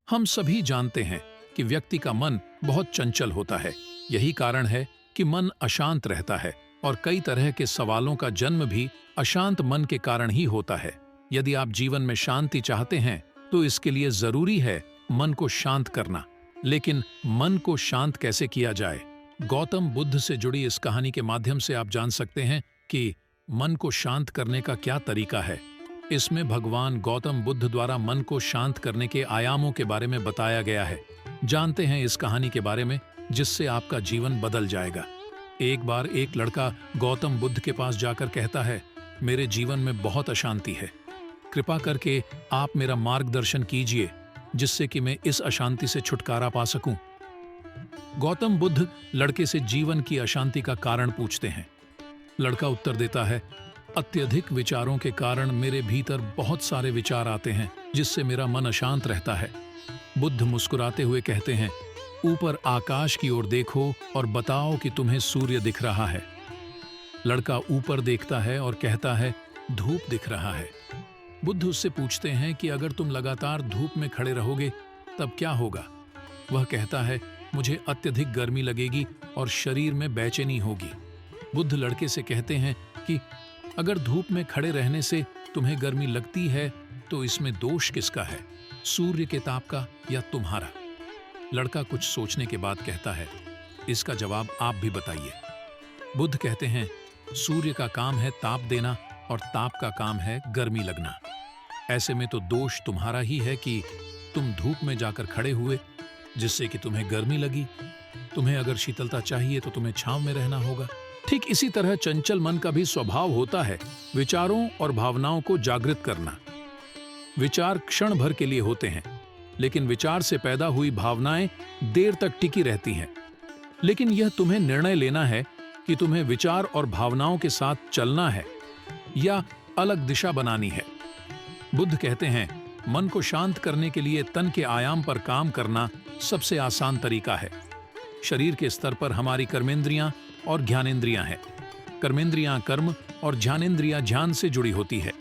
हम सभी जानते हैं कि व्यक्ति का मन बहुत चंचल होता है। यही कारण है कि मन अशांत रहता है और कई तरह के सवालों का जन्म भी अशांत मन के कारण ही होता है। यदि आप जीवन में शांति चाहते हैं तो इसके लिए जरूरी है मन को शांत करना। लेकिन मन को शांत कैसे किया जाए? गौतम बुद्ध से जुड़ी इस कहानी के माध्यम से आप जान सकते हैं कि मन को शांत करने का क्या तरीका है। इसमें भगवान गौतम बुद्ध द्वारा मन को शांत करने के आयामों के बारे में बताया गया है। जानते हैं इस कहानी के बारे में जिससे आपका जीवन बदल जाएगा। एक बार एक लड़का गौतम बुद्ध के पास जाकर कहता है, मेरे जीवन में बहुत अशांति है, कृपा करके आप मेरा मार्गदर्शन कीजिए जिससे कि मैं इस अशांति से छुटकारा पा सकूं। गौतम बुद्ध लड़के से जीवन की अशांति का कारण पूछते हैं। लड़का उत्तर देता है, अत्यधिक विचारों के कारण मेरे भीतर बहुत सारे विचार आते हैं जिससे मेरा मन अशांत रहता है। बुद्ध मुस्कुराते हुए कहते हैं, ऊपर आकाश की ओर देखो और बताओ कि तुम्हें सूर्य दिख रहा है। लड़का ऊपर देखता है और कहता है, धूप दिख रहा है। बुद्ध उससे पूछते हैं कि अगर तुम लगातार धूप में खड़े रहोगे तब क्या होगा? वह कहता है, मुझे अत्यधिक गर्मी लगेगी और शरीर में बेचैनी होगी। बुद्ध लड़के से कहते हैं कि अगर धूप में खड़े रहने से तुम्हें गर्मी लगती है तो इसमें दोष किसका है, सूर्य के ताप का या तुम्हारा? लड़का कुछ सोचने के बाद कहता है, इसका जवाब आप भी बताइए। बुद्ध कहते हैं, सूर्य का काम है ताप देना और ताप का काम है गर्मी लगना। ऐसे में तो दोष तुम्हारा ही है कि तुम धूप में जाकर खड़े हुए जिससे कि तुम्हें गर्मी लगी। तुम्हें अगर शीतलता चाहिए तो तुम्हें छांव में रहना होगा। ठीक इसी तरह चंचल मन का भी स्वभाव होता है विचारों और भावनाओं को जागृत करना। विचार क्षण भर के लिए होते हैं, लेकिन विचार से पैदा हुई भावनाएं देर तक टिकी रहती हैं। लेकिन यह तुम्हें निर्णय लेना है कि तुम्हें विचार और भावनाओं के साथ चलना है या अलग दिशा बनानी है। बुद्ध कहते हैं, मन को शांत करने के लिए तन के आयाम पर काम करना सबसे आसान तरीका है। शरीर के स्तर पर हमारी कर्मेंद्रियां और ज्ञानेंद्रियां हैं। कर्मेंद्रियां कर्म और ज्ञानेंद्रियां ध्यान से जुड़ी होती है।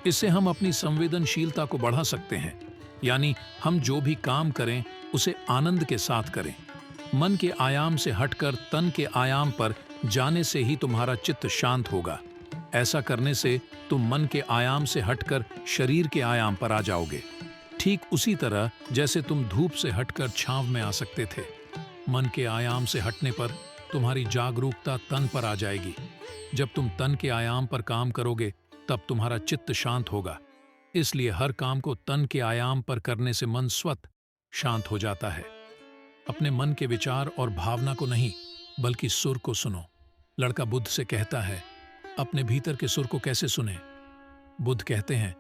इससे हम अपनी संवेदनशीलता को बढ़ा सकते हैं, यानी हम जो भी काम करें उसे आनंद के साथ करें। मन के आयाम से हटकर तन के आयाम पर जाने से ही तुम्हारा चित्त शांत होगा। ऐसा करने से तुम मन के आयाम से हटकर शरीर के आयाम पर आ जाओगे। ठीक उसी तरह जैसे तुम धूप से हटकर छांव में आ सकते थे। मन के आयाम से हटने पर तुम्हारी जागरूकता तन पर आ जाएगी। जब तुम तन के आयाम पर काम करोगे तब तुम्हारा चित्त शांत होगा। इसलिए हर काम को तन के आयाम पर करने से मन स्वतः शांत हो जाता है। अपने मन के विचार और भावना को नहीं बल्कि सुर को सुनो। लड़का बुद्ध से कहता है, अपने भीतर के सुर को कैसे सुने? बुद्ध कहते हैं,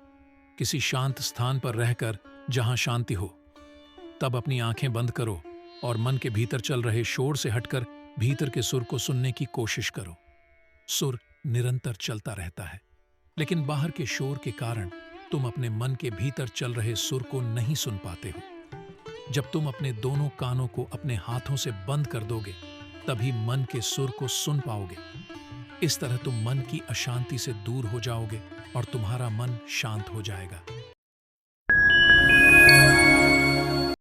किसी शांत स्थान पर रहकर जहां शांति हो, तब अपनी आंखें बंद करो और मन के भीतर चल रहे शोर से हटकर भीतर के सुर को सुनने की कोशिश करो। सुर निरंतर चलता रहता है, लेकिन बाहर के शोर के कारण तुम अपने मन के भीतर चल रहे सुर को नहीं सुन पाते हो। जब तुम अपने दोनों कानों को अपने हाथों से बंद कर दोगे तभी मन के सुर को सुन पाओगे। इस तरह तुम मन की अशांति से दूर हो जाओगे और तुम्हारा मन शांत हो जाएगा।